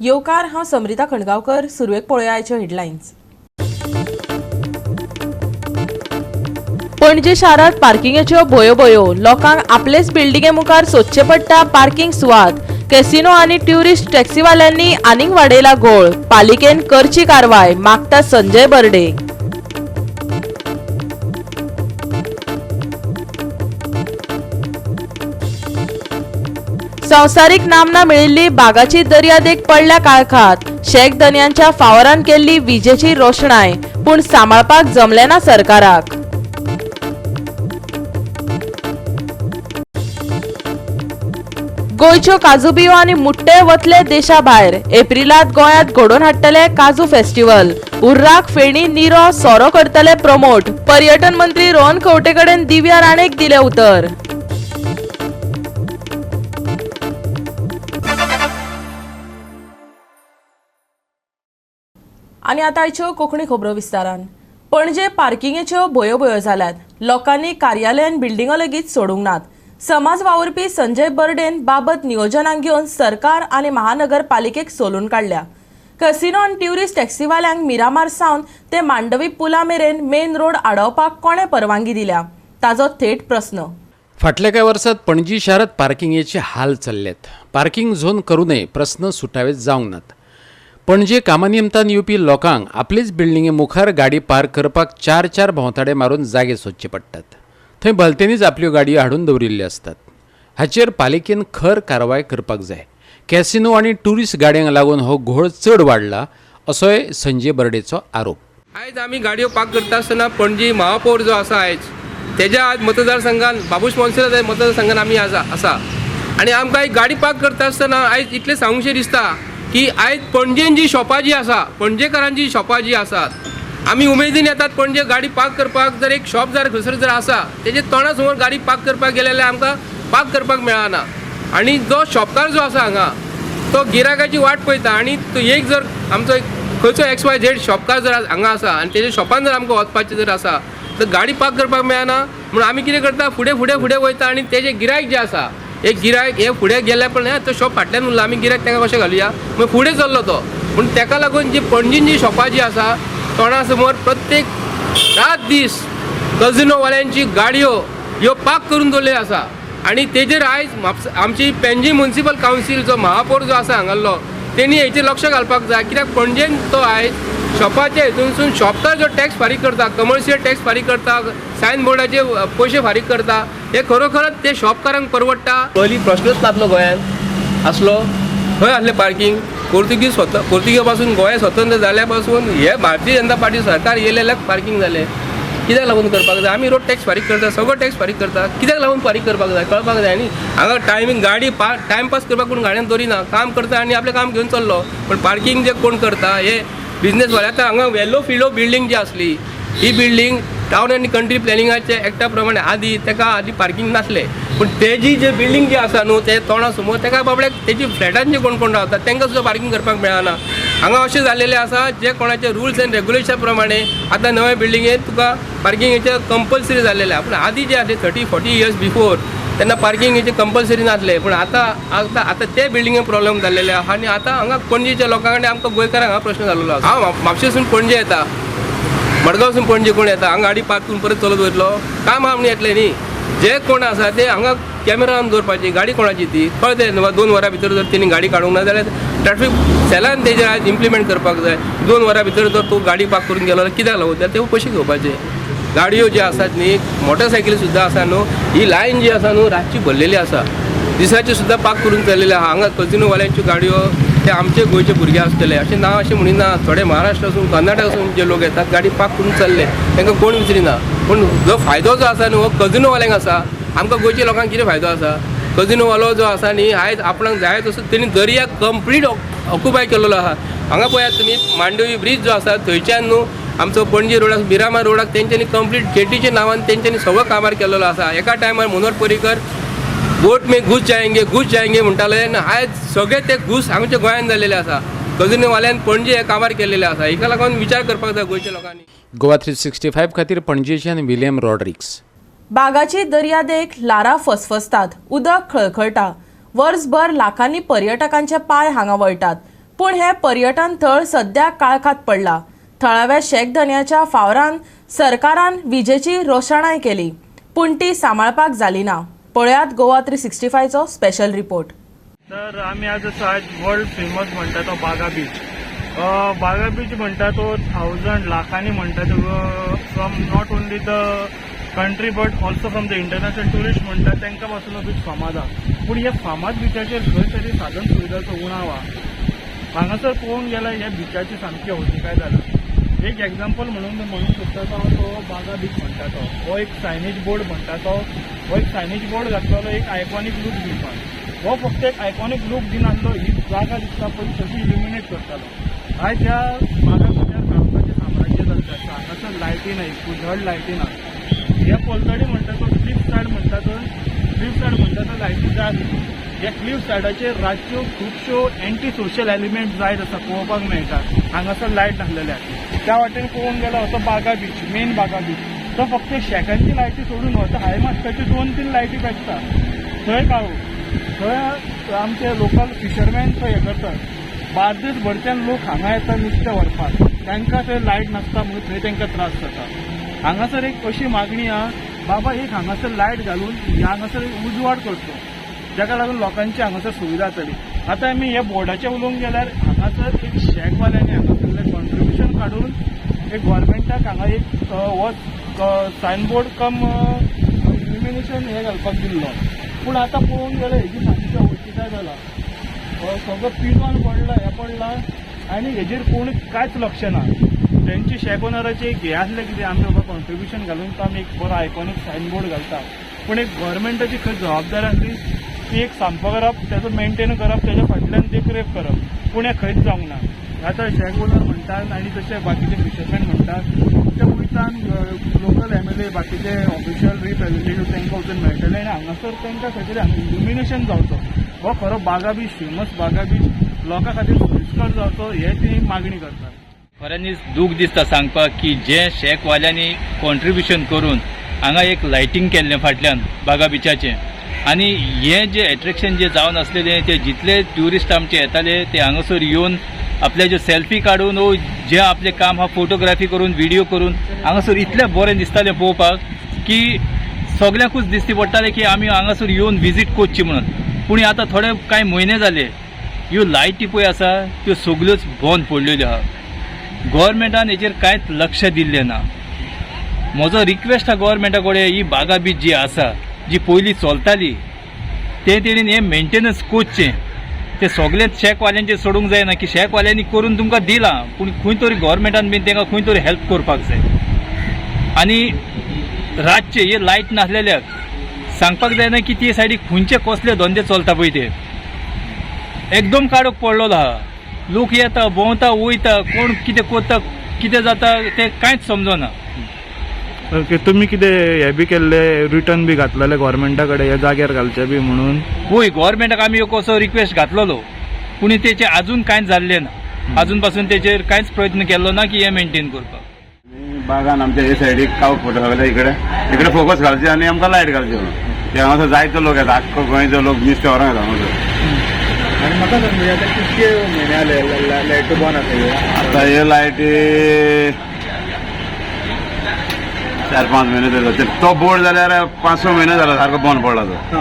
येवकार हांव समृता खणगांवकर. सुरवेक पळोवया आयच्यो हेडलायन्स. पणजे शारांत पार्किंगेच्यो भोयो लोकांक आपलेच बिल्डिंगे मुखार सोदचे पडटा पार्किंग सुवात. कॅसिनो आनी ट्युरिस्ट टॅक्सीवाल्यांनी आनीक वाडयला घोळ. पालिकेन करची कारवाय मागता संजय बर्डे. संवसारीक नामना मेळिल्ली बागाची दर्यादेग पडल्या काळखात. शेख धन्यांच्या फावरान केल्ली विजेची रोशणाय, पूण सांबाळपाक जमले ना सरकाराक. गोंयच्यो काजू बियो आनी मुट्टे वतले देशा भायर. एप्रिलांत गोंयांत घडोवन हाडटले काजू फेस्टिवल. उर्राक फेणी निरो सोरो करतले प्रमोट. पर्यटन मंत्री रोहन खंवटे कडेन दिव्या राणेक दिले उतर. आनी आतां आयच्यो कोंकणी खबरो विस्तारान. पणजे पार्किंगेच्यो भोयो जाल्यात. लोकांनी कार्यालय आनी बिल्डिंगो लेगीत सोडूंक नात. समाज वावुरपी संजय बर्डेन बाबत नियोजनाक घेवन सरकार आनी महानगरपालिकेक सोलून काडल्या. कॅसिनो आनी ट्युरिस्ट टॅक्सीवाल्यांक मिरामार सावन ते मांडवी पुला मेरेन मेन रोड आडोवपाक कोणे परवानगी दिल्या, ताचो थेट प्रस्न. फाटल्या कांय वर्सांत पणजी शारांत पार्किंगेचे हाल चल्ल्यात. पार्किंग झोन करू नये प्रस्न सुटावे जावंक नात. पणजे कामानिमतान येवपी लोकांक आपलेच बिल्डिंगे मुखार गाडी पार्क करपाक चार भोंवताडे मारून जागे सोदचे पडटात. थंय भलतेनीच आपल्यो गाडयो हाडून दवरिल्ल्यो असतात. हाचेर पालिकेन खर कारवाय करपाक जाय. कॅसिनो आनी ट्युरिस्ट गाडयांक लागून हो घोळ चड वाडला असोय संजय बर्डेचो आरोप. आयज आमी गाडयो पार्क करता आसतना पणजी महापौर जो आसा आयज तेज्या आज मतदारसंघान बाबूश मोन्सेरात मतदारसंघान आमी आसा आनी आमकां गाडी पार्क करता आसतना आयज इतलें सांगूशें दिसता की आयज पणजेन जी शॉपां जी आसा पणजेकारांची शॉपां जी आसात आमी उमेदीन येतात पणजे गाडी पार्क करपाक. जर एक शॉप जर खंयसर जर आसा तेजे तोंडा समोर गाडी पार्क करपाक गेले जाल्यार आमकां पार्क करपाक मेळना. आनी जो शॉपकार जो आसा हांगा तो गिरायकाची वाट पळयता आनी तो एक जर आमचो खंयचो XYZ शॉपकार जर हांगा आसा आनी तेजे शॉपान जर आमकां वचपाचें जर आसा तर गाडी पार्क करपाक मेळना. म्हणून आमी कितें करता फुडें वयता आनी तेजे गिरायक जे आसा एक गिरायक हे फुडें गेले पण तो शॉप फाटल्यान उरला आमी गिरायक ताका कशें घालुया मागीर फुडें चल्लो तो. पूण ताका लागून जी पणजीन जी शॉपां जी आसा तोंडा समोर प्रत्येक रात दीस कजिनोवाल्यांची गाडयो ह्यो पार्क करून दवरल्ल्यो आसा. आनी तेजेर आयज आमची पेंजी म्युनिसिपल कावन्सील जो महापौर जो आसा हांगालो तेणी हेचेर लक्ष घालपाक जाय. कित्याक पणजेन तो आयज शॉपाचे हितूनसून शॉपकार जो टॅक्स फारीक करता कमर्शियल टॅक्स फारीक करता सायन बोर्डाचे पयशे फारीक करता हे खरोखरच ते शॉपकारांक परवडटा. पयलीं प्रश्नच नासलो गोंयांत आसलो खंय आसलें पार्किंग. पोर्तुगीज पासून गोंय स्वतंत्र जाल्या पासून हे भारतीय जनता पार्टी सरकार येयलेल्याक पार्किंग जालें. कित्याक लागून करपाक जाय. आमी रोड टॅक्स फारीक करता सगळो टॅक्स फारीक करता कित्याक लागून फारीक करपाक जाय कळपाक जाय न्ही. हांगा टायमींग गाडी टायमपास करपाक कोण गाड्यान दवरिना काम करता आनी आपलें काम घेवन चल्लो. पण पार्किंग जे कोण करता हे बिझनेसवाले. आतां हांगा वेलो फिलो बिल्डींग जी आसली ही बिल्डींग टावन आनी कंट्री प्लॅनिंगाच्या एक्टा प्रमाणे आदी पार्किंग नासलें. पूण तेजी जे बिल्डींग जी आसा न्हू ते तोंडा समोर ताका बाबड्याक तेजी फ्लॅटान जे कोण रावतात तांकां सुद्दां पार्किंग करपाक मेळना. हांगा अशें जाल्लेलें आसा जे कोणाचे रुल्स एंड रेग्युलेशन प्रमाणे आतां नव्या बिल्डिंगेंत तुका पार्किंगेचें कंपल्सरी जाल्लेलें. पूण आदी जे आसले 30-40 years बिफोर तेन्ना पार्किंगेचें कंपल्सरी नासलें. पूण आतां ते बिल्डिंगे प्रॉब्लेम जाल्लेले आसा. आनी आतां हांगा पणजेच्या लोकांक आनी आमकां गोंयकारांक हांगा प्रश्न जाल्लो आसा. हांव म्हापशेसून पणजे येता मडगांवसून पणजे कोण येता हांगा गाडी पार्क करून परत चलत वयतलो काम आहा म्हण येतलें न्ही. जे कोण आसा ते हांगा कॅमेरा लावन दवरपाची गाडी कोणाची ती कळते 2 वरां भितर जर तेणी गाडी काडूंक ना जाल्यार ट्रॅफीक सेलान तेजेर आज इम्प्लिमेंट करपाक जाय. 2 वरां भितर जर तूं गाडी पार्क करून गेलो जाल्यार कित्याक लागून ते पयशे घेवपाचे. गाडयो ज्यो आसात न्ही मोटरसायकली सुद्दां आसा न्हू ही लायन जी आसा न्हू रातची भरलेली आसा दिसाची सुद्दां पार्क करून चल्लेले आहा. हांगा कजिनोवाल्यांच्यो गाडयो ते आमचे गोंयचे भुरगे आसतले अशें ना अशें म्हणिना. थोडे महाराष्ट्रासून कर्नाटकासून जे लोक येतात गाडी पार्क करून चल्ले तांकां कोण विचारिना. पूण जो फायदो जो आसा न्हू हो कजिनोवाल्यांक आसा. आमकां गोंयच्या लोकांक कितें फायदो आसा. कजिनोवालो जो आसा न्ही आयज आपणाक जाय तसो तेणी दर्या कंप्लीट ऑक्युपाय केल्लो आहा. हांगा पळयात तुमी मांडवी ब्रीज जो आसा थंयच्यान न्हू आमचो पणजी रोडाक मिरामार रोडाक तेंच्यांनी कंप्लीट केटीच्या नांवान तेंच्यांनी सगळो कामार केल्लो आसा. एका टायमार मनोहर पर्रीकर बोट में घुस जाएंगे म्हणटाले आनी आयज सगळे ते घुस आमच्या गोंयांत जाल्लेले आसा. कजिनोवाल्यान पणजे हे कामार केल्लेले आसा. हेका लागून विचार करपाक जाय गोंयच्या लोकांनी. गोवा 365 खातीर पणजेच्यान विलियम रॉड्रिक्स. बागाची दर्यादेग लारा फसफसतात. उदक खळखळटा. वर्सभर लाखांनी पर्यटकांचे पाय हांगा वळटात. पूण हे पर्यटन थळ सद्याक काळखात पडला. थळाव्या शेकधन्याच्या फावरान सरकारान विजेची रोशणाय केली, पूण ती सांबाळपाक जाली ना. पळयात गोवा 365 चो स्पेशल रिपोर्ट. तर आम्ही आज वर्ल्ड फेमस म्हणटा तो बागा बीच. बागा बीच म्हणटा तो 1000 लाखांनी म्हणटा तो from not only the country but also from the international tourist म्हणटा तांकां पासून हो बीच फामाद आसा. पूण ह्या फामाद बिचाचेर खंय तरी साधन सुविधाचो उणाव आसा. हांगासर पळोवंक गेल्यार ह्या बिचाची सामकी हौशिकाय जाला. एक एग्जाम्पल म्हणूंक सोदता तो बागा बीच म्हणटा तो. हो एक सायनेज बोर्ड म्हणटा तो. हो एक सायनेज बोर्ड घातलेलो एक आयकॉनीक लूक दिवपाक. हो फक्त एक आयकॉनीक लूक दिन आसलो. ही जागा दिसता पळय तशी इल्युमिनेट करतालो. आयज ह्या बागा बीचार रावपाचें साम्राज्य जाता. हांगासर लायटी ना, उजवाड लायटी ना. हे पलतडी म्हणटा तो क्लिफ सायड म्हणटा तो. क्लिफ सायड म्हणटा तो लायटी जाय. ह्या क्लिफ सायडाचेर रातच्यो खुबश्यो एंटी सोशल एलिमेंट जायत आसा पळोवपाक मेळटा. हांगासर लायट नासलेल्या त्या वाटेन पळोवंक गेलो हो तो बागा बीच, मेन बागा बीच. तो फक्त शेकांची लायटी सोडून हो हाय मास्टाची 2-3 लायटी पेटता. थंय काळो थंय आमचे लोकल फिशरमॅन थंय हे करतात. बार्देस भरच्यान लोक हांगा येता नुस्तें व्हरपाक. तांकां थंय लायट नासता म्हणून थंय तांकां त्रास जाता. हांगासर एक अशी मागणी आहा, बाबा एक हांगासर लायट घालून हांगासर एक उजवाड करचो, जाका लागून लोकांची हांगासर सुविधा जातली. आतां आमी हे बोर्डाचेर उलोवंक गेल्यार हांगासर एक शेकवाल्यांनी हांगासरलें कॉन्ट्रिब्युशन काडून एक गव्हर्मेंटाक हांगा एक हो सायनबोर्ड कम इल्युमिनेशन हे घालपाक दिल्लो. पूण आतां पळोवंक गेल्यार हेजी सामकी अवचिताय जाला. सगळो पिनॉन पडला, हे पडला आनी हेजेर कोण कांयच लक्ष ना. तेंची शेक ओनराचें एक हें आसलें कितें आमी बाबा कॉन्ट्रिब्युशन घालून तो आमी एक बरो आयकॉनीक सायनबोर्ड घालता. पूण एक गव्हर्मेंटाची खंय जबाबदारी आसली ती एक सांपो करप, तेजो मेंटेन करप, तेज्या फाटल्यान देखरेख करप. पूण हें खंयच जावंक ना. आतां शेक ओनर म्हणटात आनी तशे बाकीचे फिशरमॅन म्हणटात ते वयतान लोकल MLA बाकीचे ऑफिशियल रिप्रेझेंटेटिव्ह तांकां वचून मेळटले आनी हांगासर तांकां खंय तरी इल्युमिनेशन जावचो. हो खरो बागा बीच, फेमस बागा बीच लोकां खातीर सोयीस्कर जावचो हे ती मागणी करतात. खऱ्यांनीच दूख दिसता सांगपाक की जे शेकवाल्यांनी कॉन्ट्रिब्युशन करून हांगा एक लायटिंग केल्लें फाटल्यान बागा बिचाचें. आनी हें जे एट्रॅक्शन जे जावन आसलेलें ते जितले ट्युरिस्ट आमचे येताले ते हांगासर येवन आपले जे सेल्फी काडून वो जे आपले काम हा फोटोग्राफी करून व्हिडिओ करून हांगासर इतलें बरें दिसतालें पळोवपाक की सगळ्यांकूच दिसती पडटालें की आमी हांगासर येवन विजीट करची म्हणून. पूण आतां थोडे कांय म्हयने जाले ह्यो लायटी पळय आसा त्यो सगळ्योच बंद पडलेल्यो आहा. गव्हर्मेंटान हेचेर कांयच लक्ष दिल्लें ना. म्हजो रिक्वेस्ट आहा गव्हर्मेंटा कडेन, ही बागा बीच जी आसा जी पयलीं चलताली ते तेणीन हें मेंटेनन्स करचें. ते सगळेच शेकवाल्यांचेर सोडूंक जायना की शेकवाल्यांनी करून तुमकां दिलां पूण खंय तरी गव्हर्मेंटान बीन तांकां खंय तरी हेल्प करपाक जाय. आनी रातचे हे लायट नासलेल्याक सांगपाक जायना की ते सायडीक खंयचे कसले धंदे चलता पळय ते एकदम काडोक पडलेलो आहा. लोक येता भोंवता वयता, कोण कितें करता कितें जाता ते कांयच समजना. तुमी कितें हे बी केल्ले रिटर्न बी घातलेले गव्हर्मेंटा कडेन ह्या जाग्यार घालचे बी म्हणून? होय, गव्हर्मेंटाक आमी एक असो रिक्वेस्ट घातलेलो पूण तेचे अजून कांयच जाल्लें ना. अजून पासून तेचेर कांयच प्रयत्न केल्लो ना की हें मेंटेन करपाक. बागान आमच्या हे सायडीक काव फोटो सगळे इकडे फोकस घालचे आनी आमकां लायट घालचे म्हणून ते हांगासर जायतो लोक येता. आख्खो गोंयचो लोक नुस्तें व्हरोंक येता हांगासर. आनी म्हाका सांग आतां कितके म्हयने जाले लायट बंद आसा? आतां हे लायटी 4-5 महिने जाले. तो बोर्ड जाल्यार 5-6 महिने जाला सारको बंद पडला तो.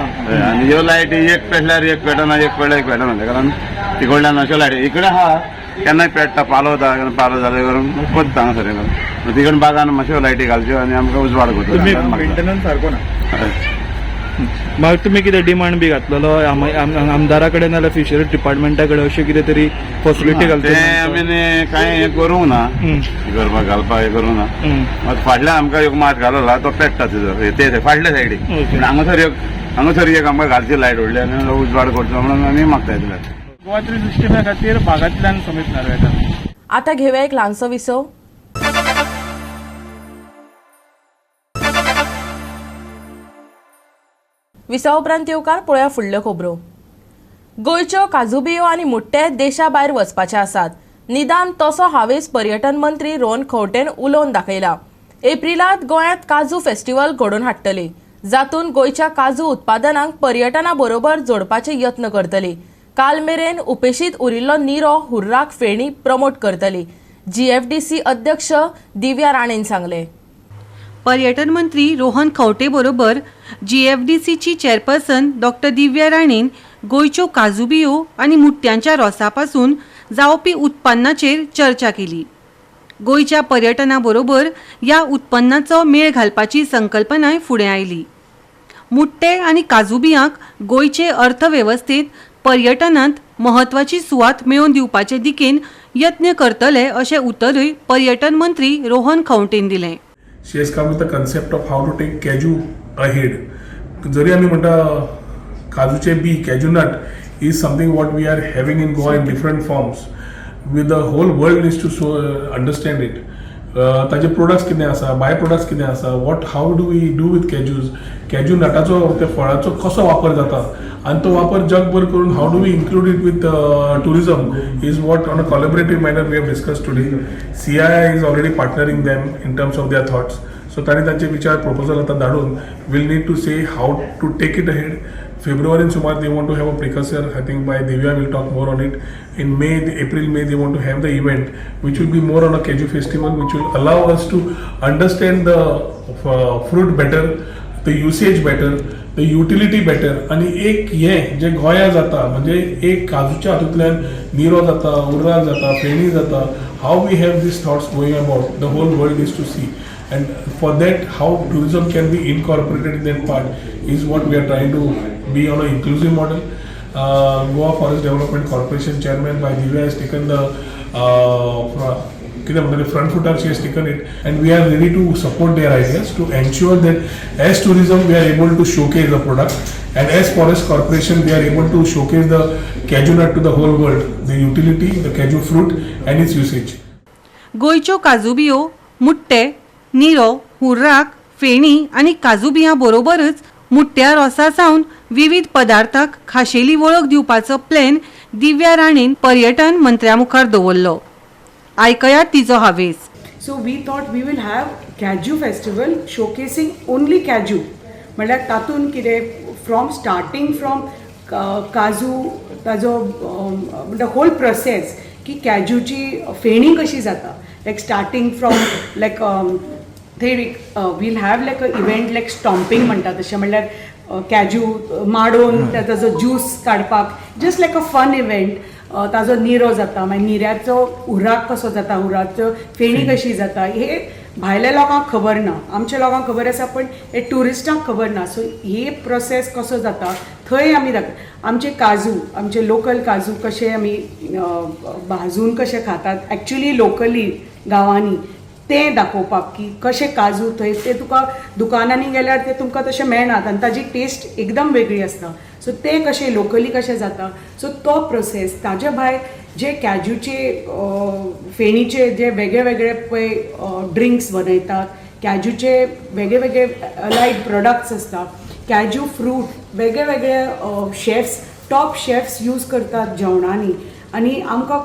आनी ह्यो लायटी एक पेटल्यार एक पेटना, एक पेटल्यार एक पेटना. ताका लागून तिकडल्यान अश्यो लायटी इकडे आहा केन्नाय पेटता, पालो वता पालो जाले करून कोत्ता हांगासर हे करून. तिकडे बागान मातश्यो लायटी घालच्यो आनी आमकां उजवाड करता. मेंटेनन्स सारको ना. मागीर तुमी कितें डिमांड बी घातलेलो आमदारा कडेन नाल्यार फिशरीज डिपार्टमेंटा कडेन अशें कितें तरी फॅसिलिटी घालता? ते आमी कांय हे करूंक ना, करपाक घालपाक हे करूंक ना. मात फाटल्यान आमकां एक मात घालला तो पेट्टा ते फाटल्या सायडीक. हांगासर एक आमकां घालची लायट व्हडली आनी उजवाड करचो म्हणून आमी मागता येतले. गोवा 365 खातीर भागांतल्यान समीत नार्वेकर. आता घेऊया एक ल्हानसो विसव. विसा उपरांत येवकार पळोवया फुडल्यो खबरो. गोंयच्यो काजू बियो आनी मुट्टे देशा भायर वचपाचे आसात. निदान तसो हावेस पर्यटन मंत्री रोहन खंवटेन उलोवन दाखयला. एप्रिलांत गोंयांत काजू फेस्टिवल घडोवन हाडटले, जातून गोंयच्या काजू उत्पादनांक पर्यटना बरोबर जोडपाचे यत्न करतले. काल मेरेन उपेशीत उरिल्लो निरो हुर्राक फेणी प्रमोट करतली, GFDC अध्यक्ष दिव्या राणेन सांगले. पर्यटन मंत्री रोहन खंवटे बरोबर GFDCची चेअरपर्सन डॉक्टर दिव्या राणेन गोंयच्यो काजू बियो आनी मुट्ट्यांच्या रोसा पासून जावपी उत्पन्नाचेर चर्चा केली. गोंयच्या पर्यटना बरोबर ह्या उत्पन्नाचो मेळ घालपाची संकल्पनाय फुडें आयली. मुट्टे आनी काजू बियांक गोंयचे अर्थवेवस्थेत पर्यटनांत महत्वाची सुवात मेळोवन दिवपाचे दिकेन यत्न करतले अशें उतरूय पर्यटन मंत्री रोहन खंवटेन दिलें. She has come with the concept of how to take cashew ahead. जरी आम्ही म्हणटा काजूचे बी, cashew nut is something what we are having in Goa in different forms. With the whole world needs to understand it. ताजे products कितें आसा, by products कितें आसा, how do we do with cashews, cashew नटाचो त्या फळाचो कसो वापर जाता आणि तो वापर जगभर करून how do we include it with tourism is what on a collaborative manner we have discussed today. CII is already partnering them in terms of their thoughts. So तांणी तांचे विचार proposal आता धाडून we'll need to say how to take it ahead. February sumar they want to have a precursor. I think by Divya will talk more on it. In May, April, May they want to have the event, which will be more on a cashew festival, which will allow us to understand the fruit better, the usage better, the utility better. आणि एक हे जे गोंया जाता म्हणजे एक काजूच्या हातूंतल्यान निरो जाता, उर्राक जाता, फेणी जाता. How we have these thoughts going about, the whole world is to see. And for that, how tourism can be incorporated in that part is what we are trying to be on an inclusive model. Goa Forest Development Corporation Chairman by Divya has taken the front footer. She has taken it, and we are ready to support their ideas to ensure that as tourism we are able to showcase the product, and as Forest Corporation we are able to showcase the cashew nut to the whole world, the utility, the cashew fruit and its usage. गोंयच्यो काजू बियो, मुट्टे, निरो, हुर्राक, फेणी आनी काजू बियां बरोबरच मुट्ट्या रोसा सावन विविध पदार्थाक खाशेली वळख दिवपाचो प्लॅन दिव्या राणेन पर्यटन मंत्र्या मुखार दवरलो. आयकयात तिचो हावेस. So we thought we will have Cashew Festival showcasing only cashew. म्हळ्यार तातूंत कितें फ्रॉम स्टार्टिंग फ्रॉम काजू ताजो म्हणजे होल प्रोसेस की कॅज्यूची फेणी कशी जाता, लायक स्टार्टिंग फ्रॉम लायक थंय we'll have like a event like stomping म्हणटा तशें, म्हणल्यार कॅज्यू माडोवन ताजो ज्यूस काडपाक just like a fun event. ताजो निरो जाता, मागीर निऱ्याचो उर्राक कसो जाता, उर्राकचो फेणी कशी जाता, हे भायल्या लोकांक खबर ना. आमच्या लोकांक खबर आसा पण हे टुरिस्टांक खबर ना. सो हे प्रोसेस कसो जाता थंय आमी आमचे काजू, आमचे लोकल काजू कशे आमी भाजून कशे खातात एक्चुली लोकली गांवांनी, तें दाखोवपाक की कशे काजू थंय ते तुका दुकानांनी गेल्यार ते तुमकां तशें मेळनात आनी ताजी टेस्ट एकदम वेगळी आसता. सो ते कशे लोकली कशे जाता, सो तो प्रोसेस. ताजे भायर जे कॅज्यूचे फेणीचे जे वेगळे वेगळे पळय ड्रिंक्स बनयतात, कॅज्यूचे वेगळे वेगळे अलायड प्रोडक्ट्स आसता, कॅज्यू फ्रूट वेगळे वेगळे शेफ्स, टॉप शेफ्स यूज करतात जेवणांनी. आनी आमकां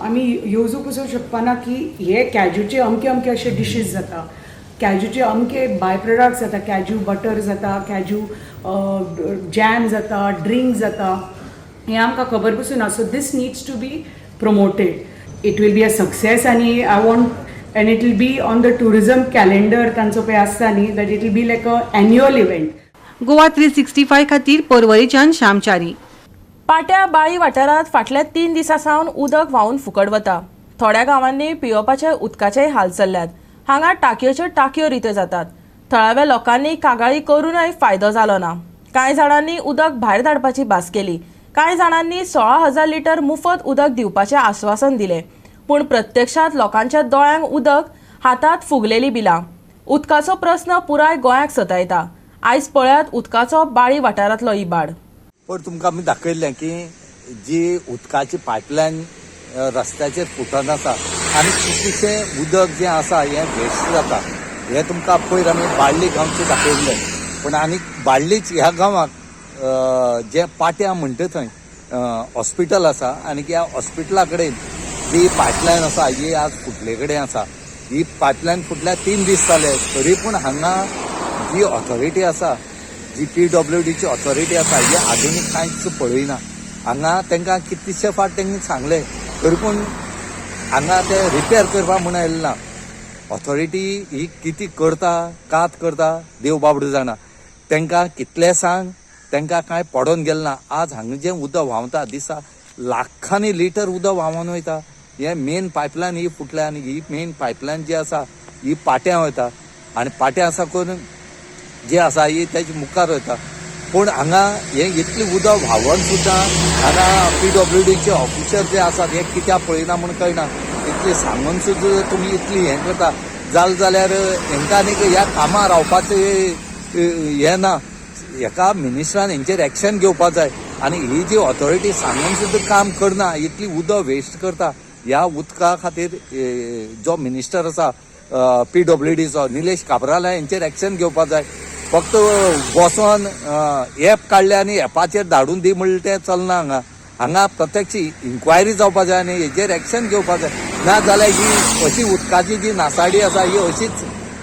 आमी येवजूंक वचूंक शकपाना की हे कॅज्यूचे अमके अमके अशे डिशीज जाता, कॅज्यूचे अमके बाय प्रोडक्ट्स जाता, कॅज्यू बटर जाता, कॅज्यू जॅम जाता, ड्रिंक जाता, हे आमकां खबर पसून ना. So this needs to be promoted. It will be a success आनी I want and it will be on the tourism calendar तांचो पळय आसता न्ही, that it will be like a annual event. Goa 365 खातीर पर्वरीच्यान श्यामचारी. पाट्या बाळी वाठारांत फाटल्या 3 दिसां सावन उदक व्हांवन फुकट वता. थोड्या गांवांनी पियेवपाच्या उदकाचेय हाल चल्ल्यात. हांगा टाकयोच्यो टाकयो रित्यो जातात. थळाव्या लोकांनी कागाळी करूनय फायदो जालो ना. कांय जाणांनी उदक भायर धाडपाची भास केली. कांय जाणांनी 16,000 लिटर मुफत उदक दिवपाचें आश्वासन दिलें. पूण प्रत्यक्षांत लोकांच्या दोळ्यांक उदक, हातांत फुगलेली बिलां. उदकाचो प्रस्न पुराय गोंयाक सतायता. आयज पळयात उदकाचो बाळी वाठारांतलो इबाड. पण तुमकां आमी दाखयल्लें की जी उदकाची पायपलायन रस्त्याचेर फुटन आसा आनी कितलेशें उदक जें आसा हें वेस्ट जाता. हें तुमकां पयर आमी बाळ्ळी गांवचें दाखयल्लें. पण आनी बाळ्ळीच ह्या गांवांत जे पाट्या म्हणटा थंय हॉस्पिटल आसा आनी ह्या हॉस्पिटला कडेन जी पायपलायन आसा ही आज फुटले कडेन आसा. ही पायपलायन फुटल्या 3 दीस जाले, तरी पूण हांगा जी ऑथॉरिटी आसा, जी PWDची ऑथॉरिटी आसा ही आजुनी कांयच पळयना. हांगा तांकां कितलेशे फावट तांणी सांगलें तरी पूण हांगा ते रिपेर करपा म्हूण आयले ना. ऑथॉरिटी ही कितें करता कात करता देव बाबडो जाणा. तांकां कितले सांग तांकां कांय पडोन गेलें ना. आज हांगा जें उदक व्हांवता दिसा लाखांनी लिटर उदक व्हांवून वयता. हे मेन पायपलायन ही फुटल्या आनी ही मेन पायपलायन जी आसा ही पाट्यां वयता आनी पाट्यां आसा करून जी आसा ही तेजे मुखार वयता. पूण हांगा हे इतलें उदक व्हांवून सुद्दां हांगा PWDचे ऑफिसर जे आसात हे कित्याक पळयना म्हूण कळना. इतलें सांगून सुद्दां तुमी इतली हें करता जाल्यार हांकां आनीक ह्या कामां रावपाचें हें ना. हेका मिनिस्टरान हेंचेर एक्शन घेवपाक जाय. आनी ही जी ऑथॉरिटी सांगून सुद्दां काम करना इतली उदक वेस्ट करता. ह्या उदका खातीर जो मिनिस्टर आसा PWDचो निलेश काब्राल हेंचेर एक्शन घेवपाक जाय. फक्त बसोन एप काडले आनी एपाचेर धाडून दी म्हणलें तें चलना. हांगा प्रत्यक्ष इन्क्वायरी जावपाक जाय आनी हेचेर एक्शन घेवपाक जाय. ना जाल्यार ही अशी उदकाची जी नासाडी आसा ही अशीच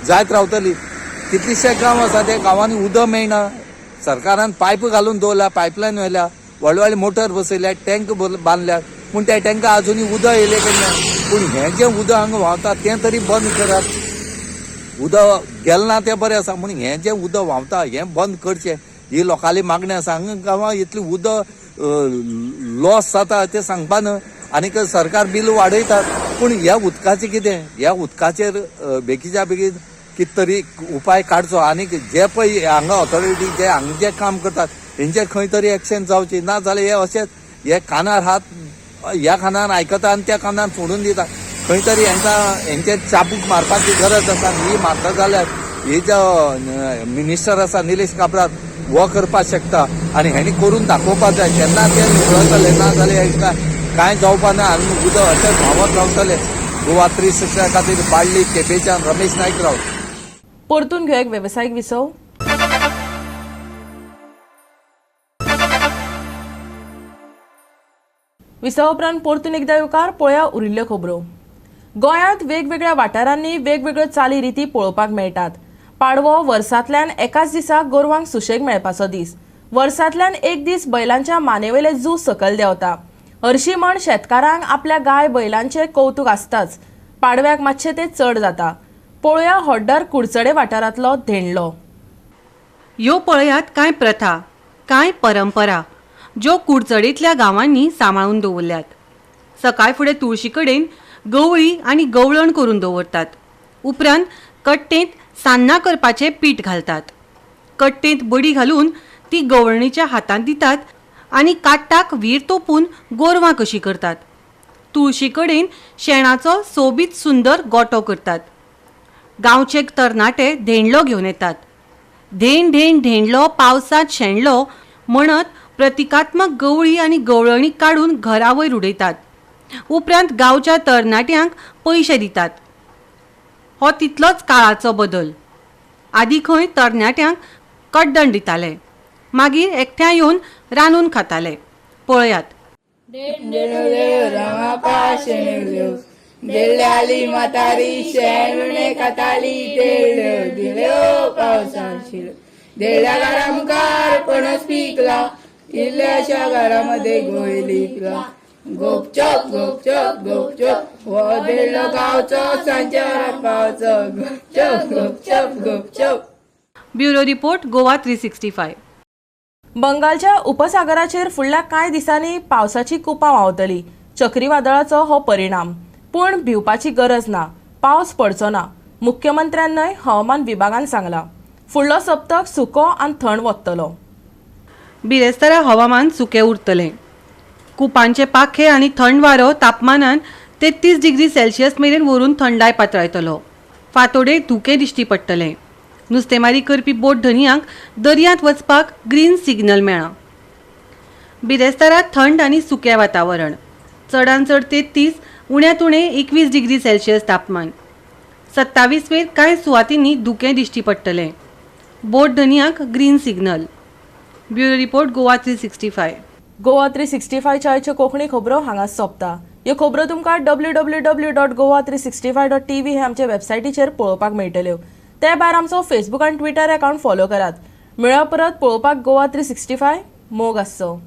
जायत रावतली. कितलेशे गांव आसा त्या गांवांनी उदक मेळना. सरकारान पायप घालून दवरल्या पायपलायन व्हेल्या व्हडले व्हडले मोटर बसयल्या टँक बांदल्यात पूण त्या टँका अजुनूय उदक येयलें केन्ना. पूण हें जें उदक हांगा व्हांवता तें तरी बंद करात. उदक गेलें ना तें बरें आसा पूण हें जें उदक व्हांवता हें बंद करचें ही लोकांली मागणी आसा. हांगा गांवां इतलें उदक लॉस जाता तें सांगपा न्हय. आनीक सरकार बील वाडयतात पूण ह्या उदकाचें कितें. ह्या उदकाचेर बेगीच्या बेगीन कितें तरी उपाय काडचो. आनीक जे पळय हांगा ऑथॉरिटी जे हांगा जें काम करतात हेंचेर खंय तरी एक्शन जावची. ना जाल्यार हे अशेंच हे कानार हात ह्या कानार आयकता आनी त्या कानार सोडून दिता. खंय तरी हेंचेर चाबूक मारपाची गरज आसा. ही मारता जाल्यार ही जो मिनिस्टर आसा निलेश काब्राल हो करपाक शकता आनी हेणी करून दाखोवपाक जाय. तेन्ना ते निवळतले. ना जाल्यार हेंकां कांय जावपा ना आनी उदक अशेंच व्हांवत रावतलें. गोवा 360 खातीर बाळ्ळी केपेंच्यान रमेश नायक रावत. परतून घेऊ एक वेवसायीक विसव. विसव उपरांत परतून एकदा येवकार पळया उरिल्ल्यो खबरो. गोंयांत वेगवेगळ्या वाठारांनी वेगवेगळ्यो चाली रिती पळोवपाक मेळटात. पाडवो वर्सांतल्यान एकाच दिसा गोरवांक सुशेग मेळपाचो दीस. वर्सांतल्यान एक दीस बैलांच्या मानेवेले जू सकयल देंवता. हरशीं म्हण शेतकारांक आपल्या गाय बैलांचें कौतूक आसताच. पाडव्याक मातशें तें चड जाता. पळोवया होड्डार कुडचडे वाठारांतलो धेंडलो. ह्यो पळयात कांय प्रथा कांय परंपरा ज्यो कुडचडेंतल्या गांवांनी सांबाळून दवरल्यात. सकाळ फुडें तुळशी कडेन गवळी आनी गवळण करून दवरतात. उपरांत कट्टेंत सान्नां करपाचें पीठ घालतात. कट्टेंत बडी घालून ती गवळणीच्या हातांत दितात आनी काट्टाक व्हीर तोपून गोरवां कशी करतात. तुळशी कडेन शेणाचो सोबीत सुंदर गोठो करतात. गांवचे तरणाटे धेंडलो घेवन येतात. धेंड धेंड धेंडलो पावसांत शेणलो म्हणत प्रतिकात्मक गवळी आनी गवळणी काडून घरा वयर उडयतात. उपरांत गांवच्या तरणाट्यांक पयशे दितात. हो तितलोच काळाचो बदल. आदीं खंय तरणाट्यांक कड्डण दिताले मागीर एकठांय येवन रांदून खाताले. पळयात. देल्ल्याली म्हातारी शेण काताली देळ दिल्यो पावसान शिळ. देळ्या घरा मुखार पणस पिकला इल्ल्याशा घरामध्ये गोळी लिपला. गोपचप गोपचप गोपचप हो देल्लो गावचो सांच्या पावचो गोपचप गोपचप गोपचप. Bureau report Goa 365. बंगालच्या उपसागराचेर फुडल्या कांय दिसांनी पावसाची कुपां व्हांवतली. चक्रीवादळाचो हो परिणाम. पूण भिवपाची गरज ना. पावस पडचो ना. मुख्यमंत्र्यानय हवामान विभागान सांगला. फुडलो सप्तक सुको आनी थंड वतलो. बिरेस्तारा हवामान सुकें उरतलें. कुपांचे पाखे आनी थंड वारो तापमानान 33 डिग्री सेल्सियस मेरेन व्हरून थंडाय पातळयतलो. फांतोडेर धुकें दिश्टी पडटलें. नुस्तेमारी करपी बोट धन्यांक दर्यांत वचपाक ग्रीन सिग्नल मेळ्ळा. बिरेस्तारा थंड आनी सुकें वातावरण. चडांत चड 33 उण्यात उणें 21 डिग्री सेल्सियस तापमान. 27 वेर कांय सुवातींनी धुकें दिश्टी पडटलें. बोट धन्यांक green signal. Bureau report Goa 365. Goa 365 च्या आयच्यो कोंकणी खबरो हांगाच सोंपता. ह्यो खबरो तुमकां www.goa365.tv हे आमचे वेबसायटीचेर पळोवपाक मेळटल्यो. ते भायर आमचो फेसबूक आनी ट्विटर अकावंट फॉलो करात. मेळ्या परत पळोवपाक गोवा 365 मोग आसचो.